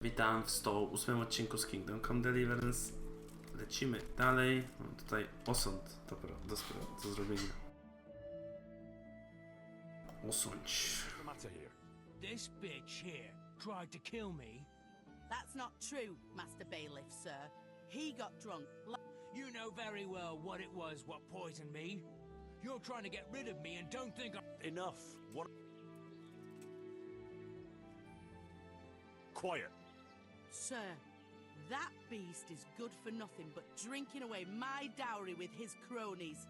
Witam w 108 odcinku z Kingdom Come Deliverance. Lecimy dalej. Mam tutaj osąd do zrobienia. Osądź. This bitch here tried to kill me. That's not true, Master Bailiff, sir. He got drunk. You know very well what it was what poisoned me. You're trying to get rid of me and don't think I'm... Enough. What? Quiet. Sir, that beast is good for nothing but drinking away my dowry with his cronies.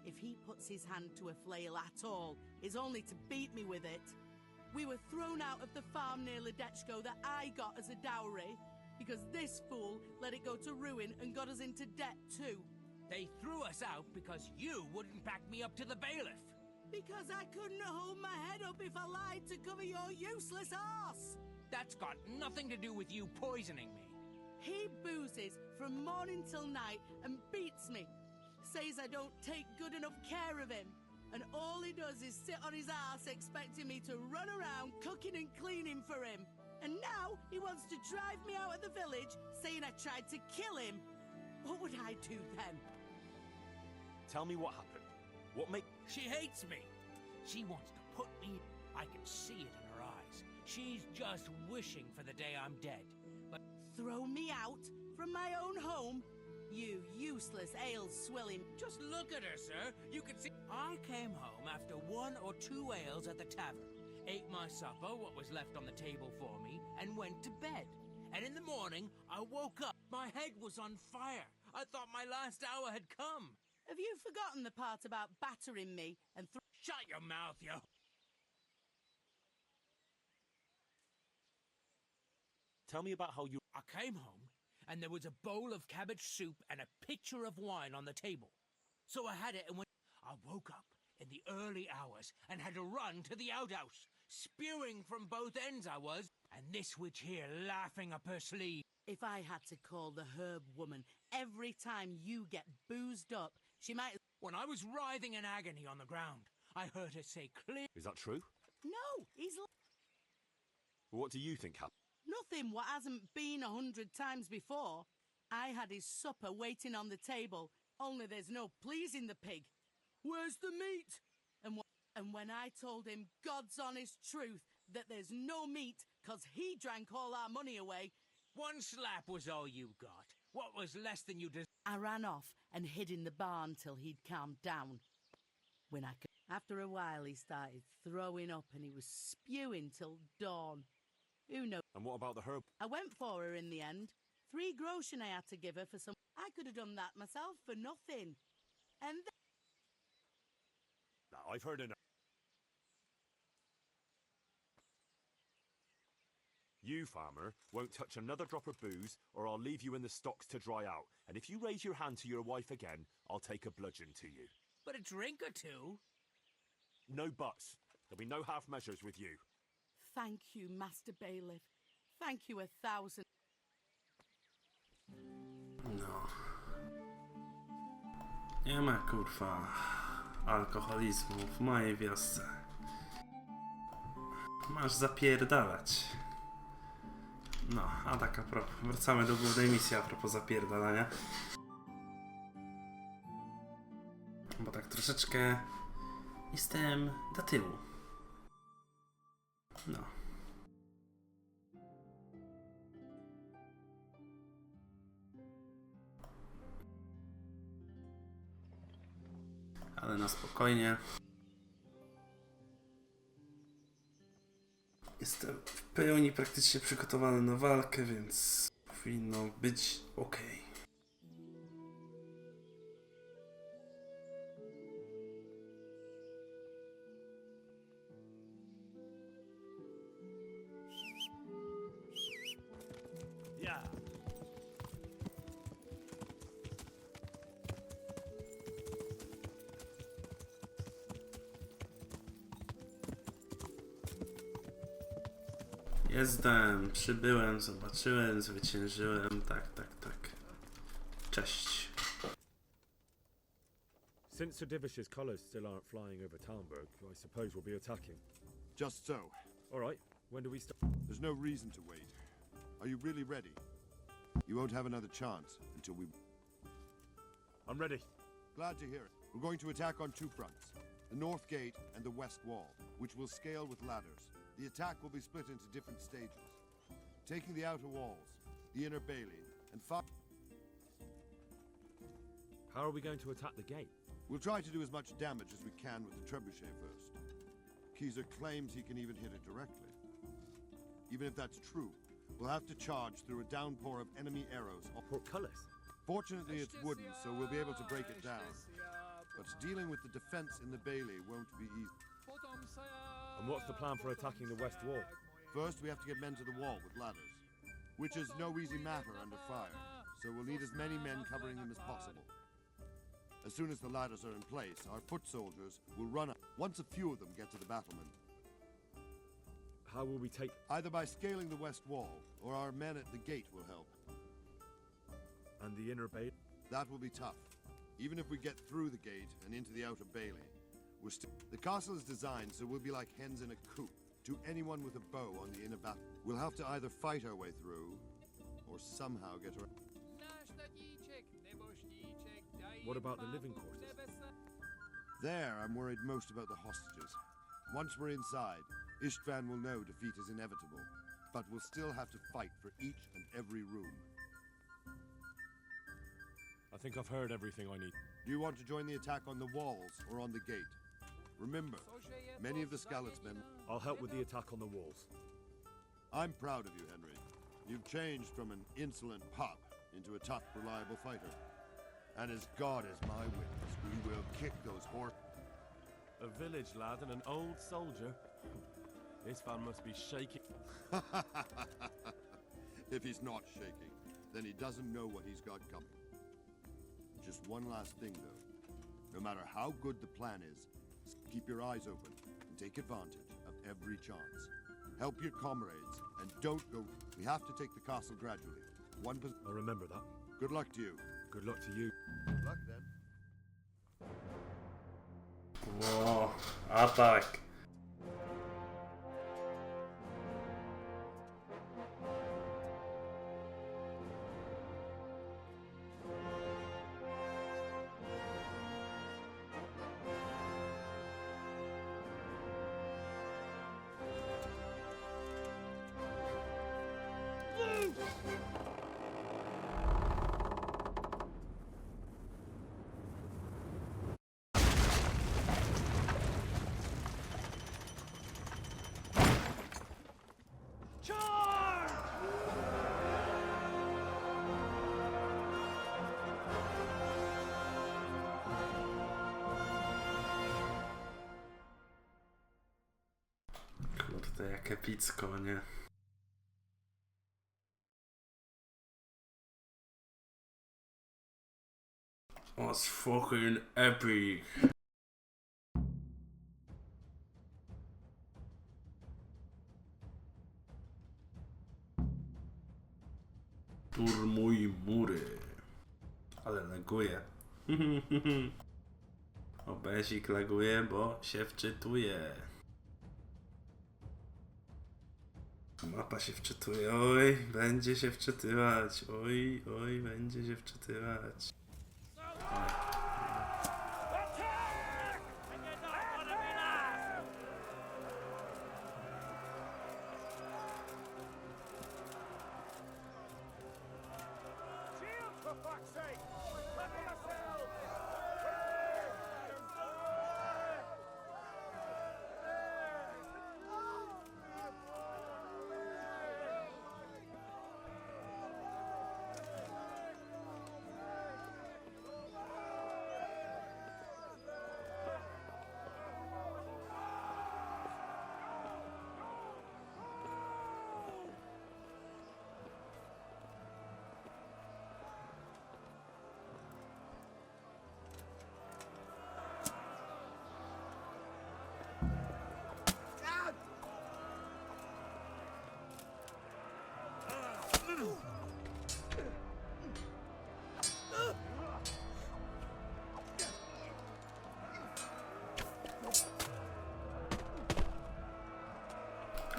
If he puts his hand to a flail at all, it's only to beat me with it. We were thrown out of the farm near Ledechko that I got as a dowry, because this fool let it go to ruin and got us into debt too. They threw us out because you wouldn't back me up to the bailiff. Because I couldn't hold my head up if I lied to cover your useless arse. That's got nothing to do with you poisoning me. He boozes from morning till night and beats me. Says I don't take good enough care of him. And all he does is sit on his ass expecting me to run around cooking and cleaning for him. And now he wants to drive me out of the village, saying I tried to kill him. What would I do then? Tell me what happened. What make... She hates me. She wants to put me... I can see it in her eyes. She's just wishing for the day I'm dead. But Throw me out from my own home? You useless ale-swilling... just look at her, sir. You can see... I came home after 1 or 2 ales at the tavern, ate my supper, what was left on the table for me, and went to bed. And in the morning, I woke up. My head was on fire. I thought my last hour had come. Have you forgotten the part about battering me and Shut your mouth, you... Tell me about how you... I came home, and there was a bowl of cabbage soup and a pitcher of wine on the table. So I had it and went... I woke up in the early hours and had to run to the outhouse. Spewing from both ends I was, and this witch here laughing up her sleeve. If I had to call the herb woman every time you get boozed up, she might... When I was writhing in agony on the ground, I heard her say clear... Is that true? No, he's... What do you think happened? Nothing what hasn't been 100 times before. I had his supper waiting on the table, only there's no pleasing the pig. Where's the meat? And when I told him God's honest truth that there's no meat 'cause he drank all our money away... 1 slap was all you got. What was less than you deserved? I ran off and hid in the barn till he'd calmed down. When I could... After a while he started throwing up and he was spewing till dawn. Who knows? And what about the herb? I went for her in the end. 3 groschen I had to give her for some... I could have done that myself for nothing. And then... Now, I've heard enough. You, farmer, won't touch another drop of booze, or I'll leave you in the stocks to dry out. And if you raise your hand to your wife again, I'll take a bludgeon to you. But a drink or two? No buts. There'll be no half measures with you. Thank you, Master Bailiff. Thank you 1,000. No. Nie ma kurwa alkoholizmu w mojej wiosce. Masz zapierdalać. No, a tak a propos. Wracamy do głównej misji a propos zapierdalania. Bo tak troszeczkę jestem do tyłu. No. Ale na spokojnie. Jestem w pełni praktycznie przygotowany na walkę, więc powinno być ok. Yeah. Jestem, przybyłem, zobaczyłem, zwyciężyłem, tak. Cześć. Since Sir Divish's colours still aren't flying over Talmberg, I suppose we'll be attacking. Just so. All right, when do we start? There's no reason to wait. Are you really ready? You won't have another chance until we... I'm ready. Glad to hear it. We're going to attack on two fronts. The north gate and the west wall, which will scale with ladders. The attack will be split into different stages. Taking the outer walls, the inner bailey, and How are we going to attack the gate? we'll try to do as much damage as we can with the trebuchet first. Kester claims he can even hit it directly. Even if that's true, we'll have to charge through a downpour of enemy arrows. Portcullis. Fortunately, it's wooden, so we'll be able to break it down. But dealing with the defense in the bailey won't be easy. And what's the plan for attacking the west wall? First, we have to get men to the wall with ladders, which is no easy matter under fire, so we'll need as many men covering them as possible. As soon as the ladders are in place, our foot soldiers will run up once a few of them get to the battlement. How will we take... Either by scaling the west wall, or our men at the gate will help. And the inner bailey? That will be tough. Even if we get through the gate and into the outer bailey, we're still... The castle is designed so we'll be like hens in a coop to anyone with a bow on the inner battle. We'll have to either fight our way through, or somehow get around. What about the living quarters? There, I'm worried most about the hostages. Once we're inside, Istvan will know defeat is inevitable, but we'll still have to fight for each and every room. I think I've heard everything I need. Do you want to join the attack on the walls or on the gate? Remember, many of the Skalitz-men... I'll help with the attack on the walls. I'm proud of you, Henry. You've changed from an insolent pup into a tough, reliable fighter. And as God is my witness, we will kick those horse... A village lad and an old soldier. This fan must be shaking. If he's not shaking, then he doesn't know what he's got coming. Just one last thing, though. No matter how good the plan is, keep your eyes open and take advantage of every chance. Help your comrades, and don't go... We have to take the castle gradually. I'll remember that. Good luck to you. Good luck to you. Good luck, then. Ło, atak. Kurde, jak epicko, nie? Was fucking epic. Turmuj mury. Ale laguje. Obesik laguje, bo się wczytuje. Mapa się wczytuje, oj, będzie się wczytywać, oj, oj, będzie się wczytywać.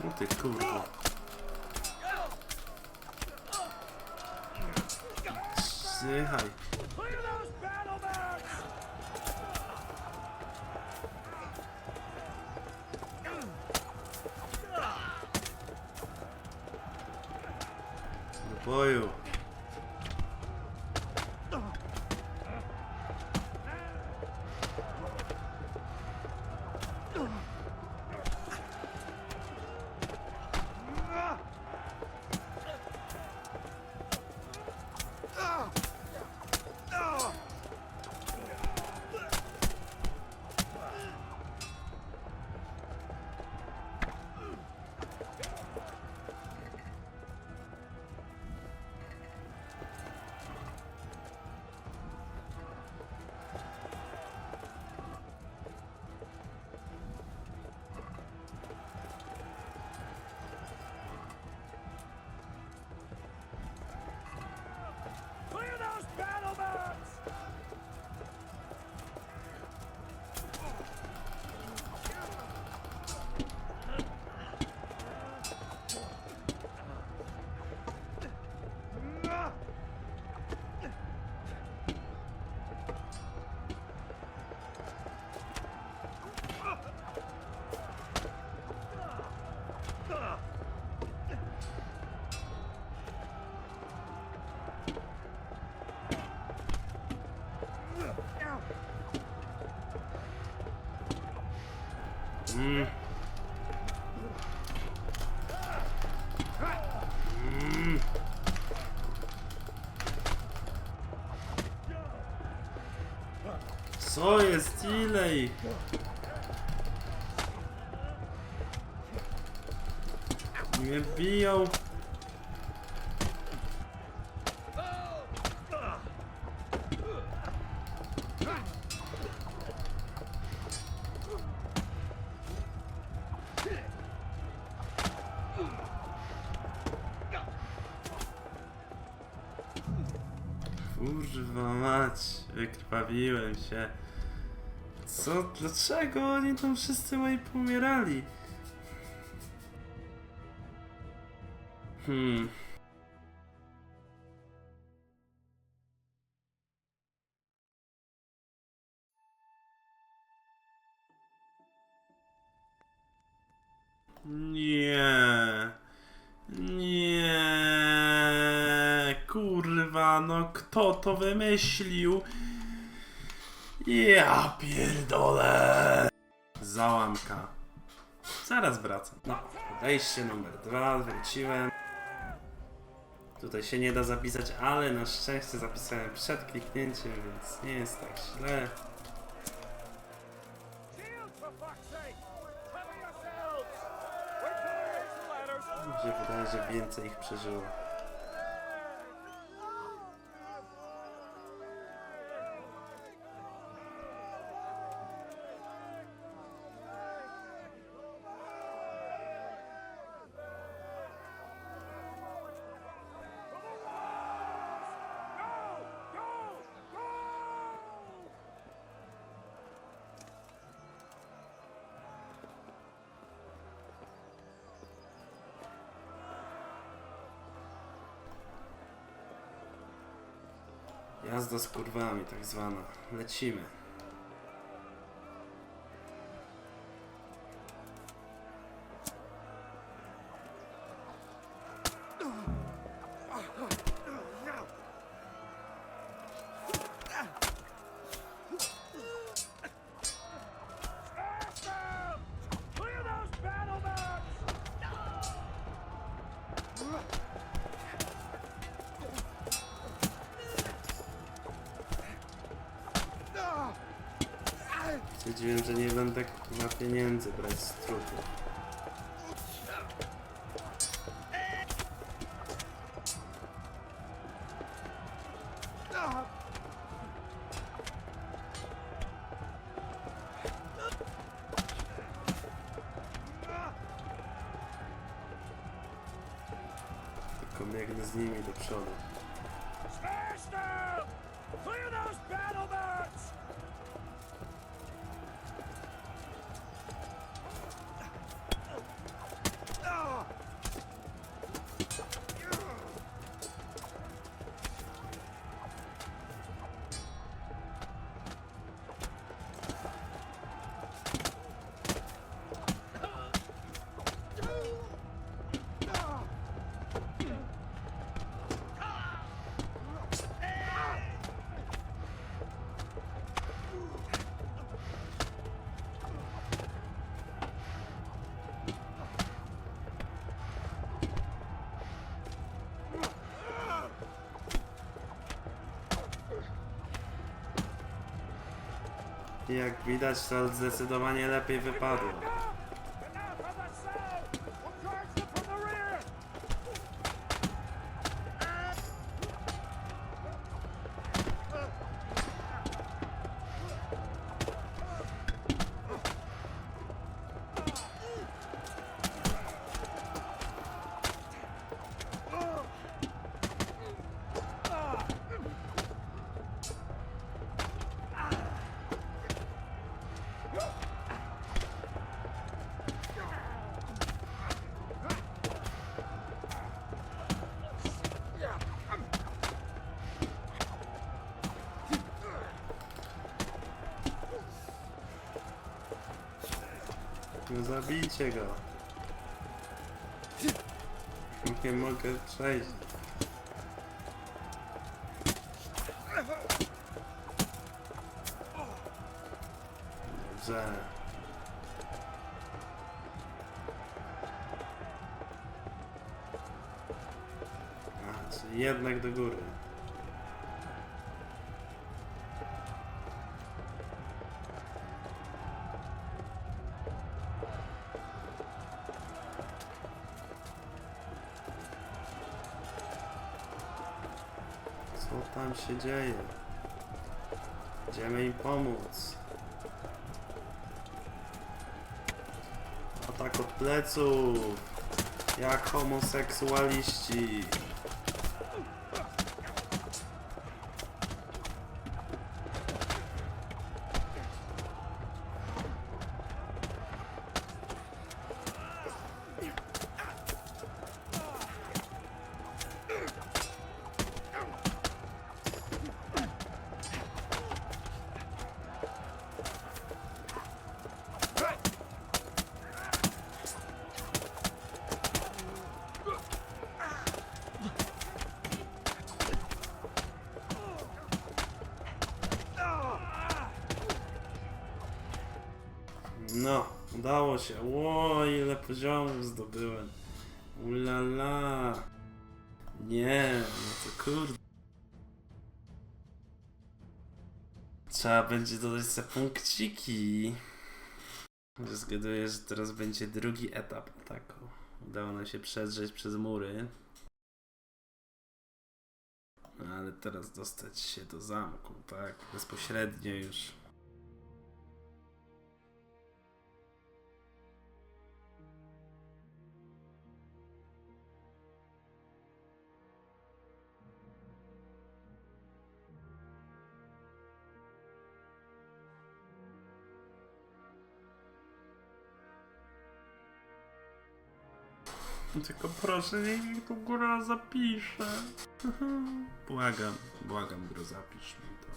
O ty kurwa. Zdychaj. Clear those battle mats! Do boju. Clear those battle mats! Co jest? Ile ich? Mnie biją. Kurwa mać, wykrwawiłem się. Co? Dlaczego oni tam wszyscy moi pomierali? Nie. Nie. Kurwa, no kto to wymyślił? Ja pierdolę. Załamka. Zaraz wracam. No, podejście numer 2, wróciłem. Tutaj się nie da zapisać, ale na szczęście zapisałem przed kliknięciem, więc nie jest tak źle. Shield, for fuck's sake! Cover yourselves! We're carrying the ladders! Mi się wydaje, że więcej ich przeżyło. Jazda z kurwami, tak zwana. Lecimy. Clear those battle mats! Stwierdziłem, że nie będę kurwa pieniędzy brać z trupów. Tylko biegnę z nimi do przodu. Kester! Clear those battle mats! Jak widać, to zdecydowanie lepiej wypadło. No zabijcie go. Nie mogę przejść. Dobrze. A, czyli jednak do góry. Co tam się dzieje? Idziemy im pomóc. Atak od pleców. Jak homoseksualiści. No, udało się. Ło, ile poziomów zdobyłem. Ulala. Nie, no to kurde. Trzeba będzie dodać sobie punkciki. Zgaduję, że teraz będzie drugi etap ataku. Udało nam się przedrzeć przez mury. Ale teraz dostać się do zamku, tak? Bezpośrednio już. Tylko proszę, niech mi tu góra zapisze. Błagam, góra, zapisz mi to.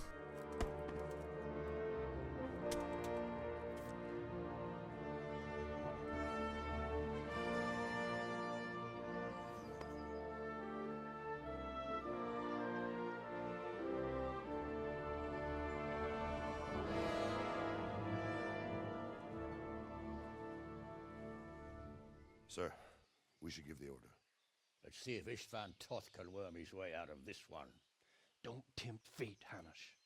Sir, we should give the order. Let's see if Istvan Toth can worm his way out of this one. Don't tempt fate, Hamish.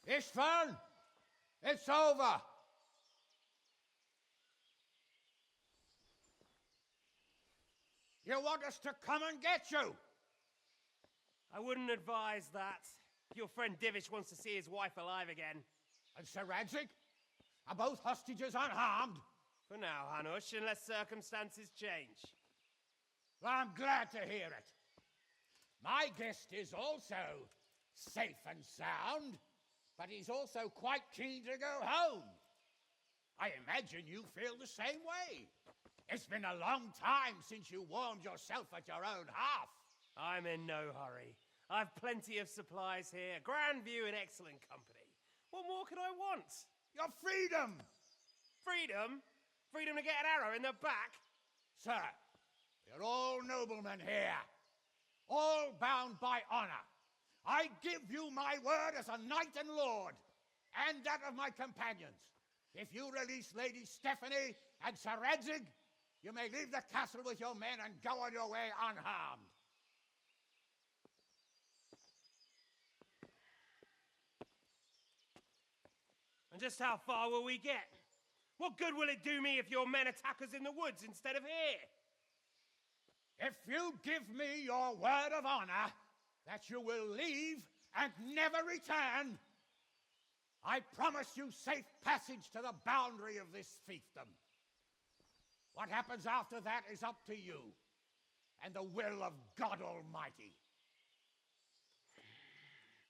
Istvan! It's over! You want us to come and get you? I wouldn't advise that. Your friend Divish wants to see his wife alive again. And Sir Radzig? Are both hostages unharmed? For now, Hanush, unless circumstances change. Well, I'm glad to hear it. My guest is also safe and sound, but he's also quite keen to go home. I imagine you feel the same way. It's been a long time since you warmed yourself at your own hearth. I'm in no hurry. I've plenty of supplies here, grand view and excellent company. What more could I want? Your freedom! Freedom? Freedom to get an arrow in the back? Sir, we're all noblemen here, all bound by honor. I give you my word as a knight and lord, and that of my companions. If you release Lady Stephanie and Sir Radzig, you may leave the castle with your men and go on your way unharmed. And just how far will we get? What good will it do me if your men attack us in the woods instead of here? If you give me your word of honor that you will leave and never return, I promise you safe passage to the boundary of this fiefdom. What happens after that is up to you and the will of God Almighty.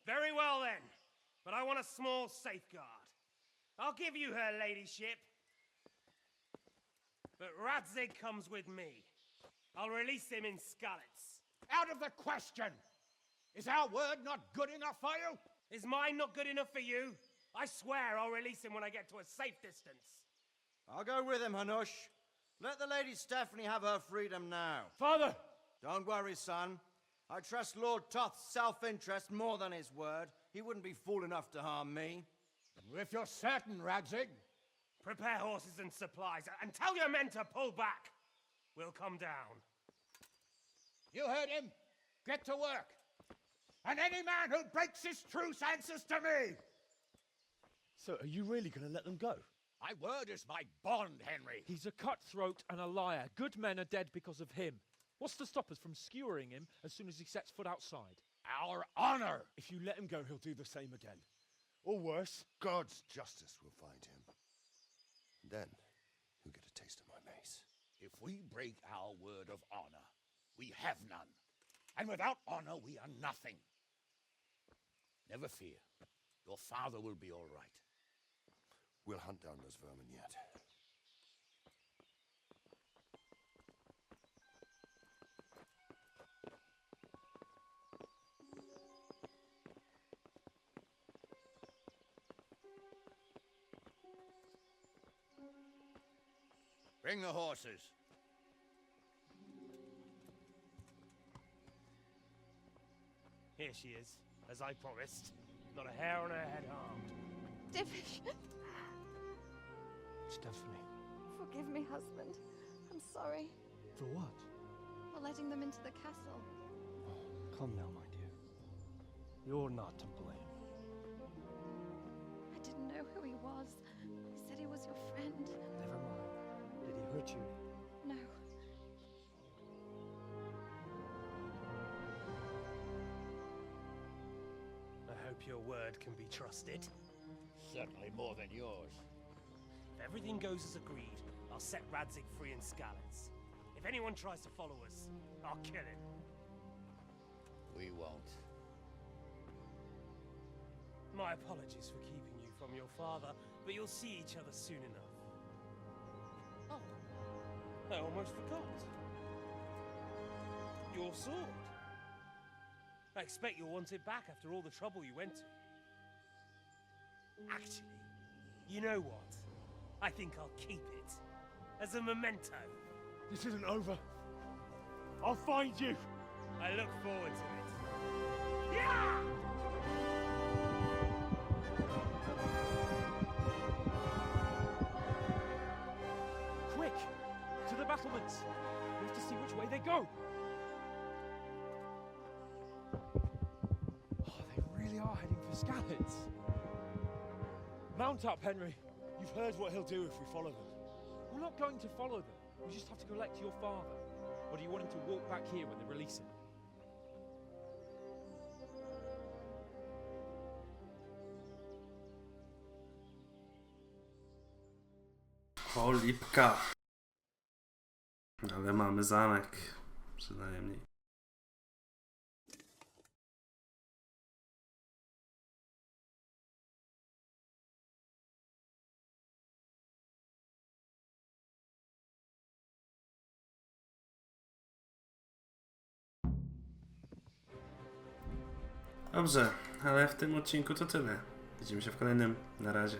Very well then, but I want a small safeguard. I'll give you her ladyship. But Radzig comes with me. I'll release him in Skalitz. Out of the question! Is our word not good enough for you? Is mine not good enough for you? I swear I'll release him when I get to a safe distance. I'll go with him, Hanush. Let the Lady Stephanie have her freedom now. Father! Don't worry, son. I trust Lord Toth's self-interest more than his word. He wouldn't be fool enough to harm me. If you're certain, Radzig. Prepare horses and supplies, and tell your men to pull back. We'll come down. You heard him. Get to work. And any man who breaks this truce answers to me. So are you really going to let them go? My word is my bond, Henry. He's a cutthroat and a liar. Good men are dead because of him. What's to stop us from skewering him as soon as he sets foot outside? Our honor. If you let him go, he'll do the same again. Or worse. God's justice will find him. Then, he'll get a taste of my mace. If we break our word of honor, we have none. And without honor, we are nothing. Never fear. Your father will be all right. We'll hunt down those vermin yet. Bring the horses. Here she is, as I promised. Not a hair on her head harmed. Stephanie. Forgive me, husband. I'm sorry. For what? For letting them into the castle. Come now, my dear. You're not to blame. I didn't know who he was. He said he was your friend. Never mind. Did he hurt you? No. I hope your word can be trusted. Certainly more than yours. If everything goes as agreed, I'll set Radzig free in Skalitz. If anyone tries to follow us, I'll kill him. We won't. My apologies for keeping you from your father, but you'll see each other soon enough. Oh, I almost forgot. Your sword. I expect you'll want it back after all the trouble you went to. Actually, you know what? I think I'll keep it. As a memento. This isn't over. I'll find you. I look forward to it. Yeah! Quick! To the battlements! We have to see which way they go! Oh, they really are heading for Skalitz. Mount up, Henry. You've heard what he'll do if we follow them. We're not going to follow them. We just have to collect your father. Or do you want him to walk back here when they release him? Cholipka. Ale mamy zamek. Przynajmniej. Dobrze, ale w tym odcinku to tyle. Widzimy się w kolejnym. Na razie.